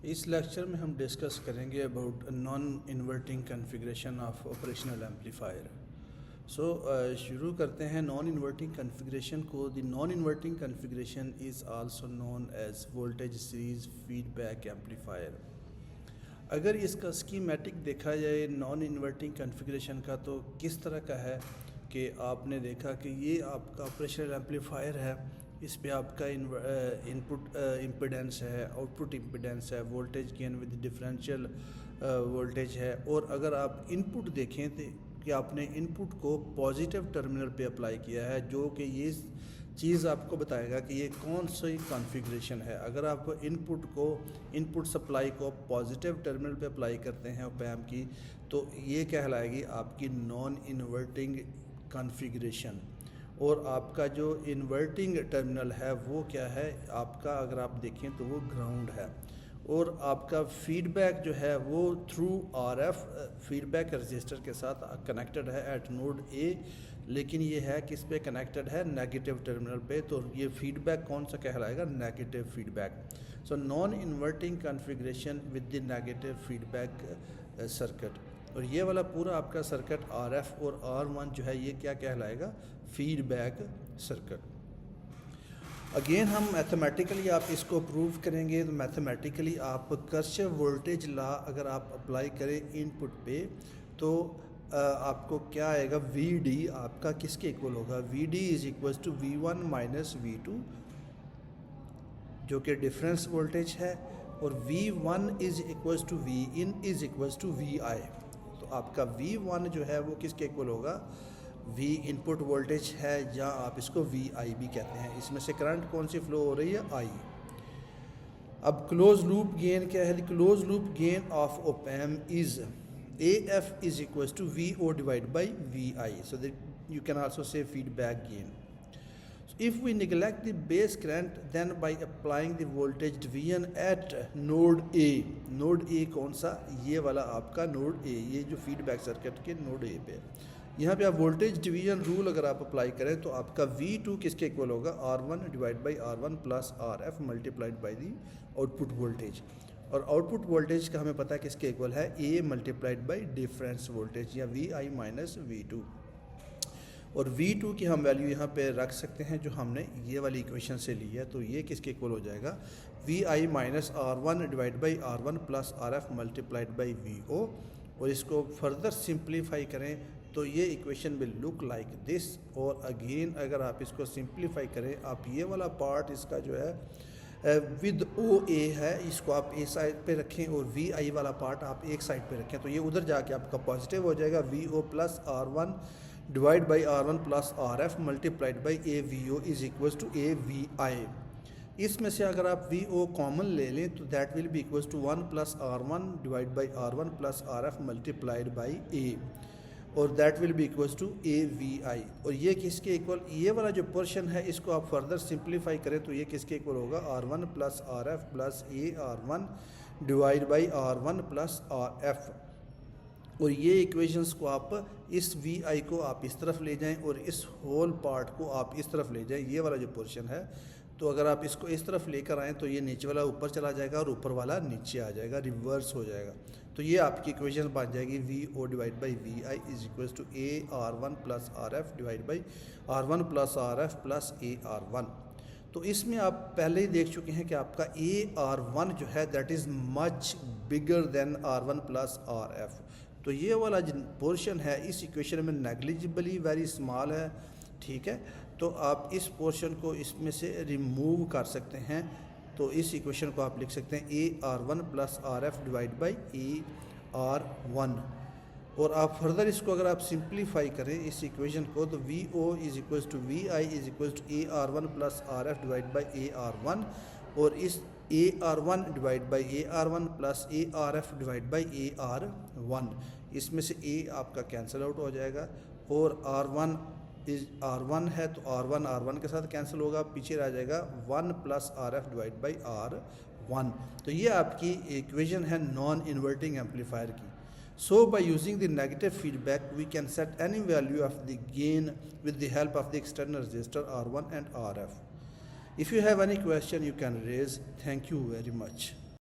इस लेक्चर में हम डिस्कस करेंगे about non inverting configuration of operational amplifier. शुरू करते हैं नॉन इन्वर्टिंग कॉन्फ़िगरेशन को। The non inverting configuration is also known as voltage series feedback amplifier. अगर इसका स्कीमेटिक देखा जाए नॉन इन्वर्टिंग कॉन्फ़िगरेशन का, तो किस तरह का है कि आपने देखा कि ये आपका ऑपरेशनल एम्पलीफायर है, इस पे आपका इनपुट इम्पीडेंस है, आउटपुट इम्पीडेंस है, voltage gain with differential voltage है। और अगर आप इनपुट देखें तो कि आपने इनपुट को पॉजिटिव टर्मिनल पे अप्लाई किया है, जो कि ये चीज़ आपको बताएगा कि ये कौन सी कॉन्फ़िगरेशन है। अगर आप इनपुट सप्लाई को पॉजिटिव टर्मिनल पे अप्लाई करते हैं ऑप-एम्प की, तो ये कहलाएगी आपकी नॉन इन्वर्टिंग कॉन्फ़िगरेशन। और आपका जो इन्वर्टिंग टर्मिनल है वो क्या है आपका, अगर आप देखें तो वो ग्राउंड है। और आपका फीडबैक जो है वो थ्रू आरएफ फीडबैक रजिस्टर के साथ कनेक्टेड है एट नोड ए, लेकिन ये है किस पे कनेक्टेड है, नेगेटिव टर्मिनल पे। तो ये फीडबैक कौन सा कहलाएगा, negative feedback. So non inverting configuration with the negative feedback circuit. और ये वाला पूरा आपका सर्किट आरएफ और आर1 जो है ये क्या कहलाएगा, फीडबैक सर्किट। अगेन हम मैथमेटिकली आप इसको प्रूव करेंगे। तो मैथमेटिकली आप कर्शफ वोल्टेज लॉ अगर आप अप्लाई करें इनपुट पे, तो आपको क्या आएगा, वी डी आपका किसके इक्वल होगा, V D is equal to V one minus V two, जो कि डिफरेंस वोल्टेज है, और V one is equal to V in is equal to V I. तो आपका वी वन जो है वो किसके इक्वल होगा, वी इनपुट वोल्टेज है, या आप इसको वी आई भी कहते हैं। इसमें से करंट कौन सी फ्लो हो रही है, आई। अब क्लोज लूप गेन क्या है, close loop gain of op-amp is A F is equal to V O divide by V I. So that you can also say feedback gain. If we neglect the base current, then by applying the voltage division at node A, node A कौन सा, ये वाला आपका node A, ये जो feedback circuit के node A पे, यहाँ पे आप वोल्टेज डिवीजन रूल अगर आप अप्लाई करें तो आपका V2 किसके इक्वल होगा, R1 divide by R1 plus RF multiplied by the output voltage. और आउटपुट वोल्टेज का हमें पता है किसके इक्वल है, A multiplied by difference voltage, या VI माइनस V2। और V2 की हम वैल्यू यहाँ पे रख सकते हैं जो हमने ये वाली इक्वेशन से ली है। तो ये किसके इक्वल हो जाएगा, VI minus R1 divide by R1 plus RF multiplied by VO। और इसको फर्दर सिंप्लीफाई करें तो ये equation will look like this. और अगेन अगर आप इसको सिंप्लीफाई करें, आप ये वाला पार्ट इसका जो है विद OA है, इसको आप ए साइड पे रखें, और VI वाला पार्ट आप एक साइड पे रखें, तो ये उधर जाके आपका पॉजिटिव हो जाएगा। VO plus R1 divide by R1 plus RF multiplied by AVO is equal to AVI। इसमें से अगर आप VO कॉमन ले लें तो that will be equal to 1 plus R1 divide by R1 plus RF multiplied by A, और that will be equal to AVI। और ये किसके इक्वल, ये वाला जो पोर्शन है इसको आप फर्दर सिंप्लीफाई करें तो ये किसके इक्वल होगा, R1 plus RF plus AR1 divide by R1 plus RF। और ये इक्वेशंस को आप इस VI को आप इस तरफ ले जाएं और इस होल पार्ट को आप इस तरफ ले जाएं, ये वाला जो पोर्शन है। तो अगर आप इसको इस तरफ लेकर आएँ तो ये नीचे वाला ऊपर चला जाएगा और ऊपर वाला नीचे आ जाएगा, रिवर्स हो जाएगा। तो ये आपकी इक्वेशन बन जाएगी VO divide by VI is equal to AR1 plus RF divide by R1 plus RF plus AR1। तो इसमें आप पहले ही देख चुके हैं कि आपका AR1 जो है that is much bigger than R1 plus RF। तो ये वाला जो पोर्शन है इस इक्वेशन में नेग्लिजिबली वेरी स्मॉल है, ठीक है। तो आप इस पोर्शन को इसमें से रिमूव कर सकते हैं। तो इस इक्वेशन को आप लिख सकते हैं AR1 plus RF divide by AR1। और आप फर्दर इसको अगर आप सिंप्लीफाई करें इस इक्वेशन को, तो VO is equal to VI is equal to AR1 plus RF divide by AR1, और इस AR1 divide by AR1 plus ARF divide by AR1, इसमें से A आपका कैंसिल आउट हो जाएगा, और R1 है तो R1 के साथ कैंसिल होगा, पीछे रह जाएगा 1 plus RF divide by R1। तो ये आपकी इक्वेशन है नॉन इन्वर्टिंग एम्पलीफायर की। So by using the negative feedback, we can set any value of the gain with the help of the external resistor R1 and RF. If you have any question, you can raise. Thank you very much.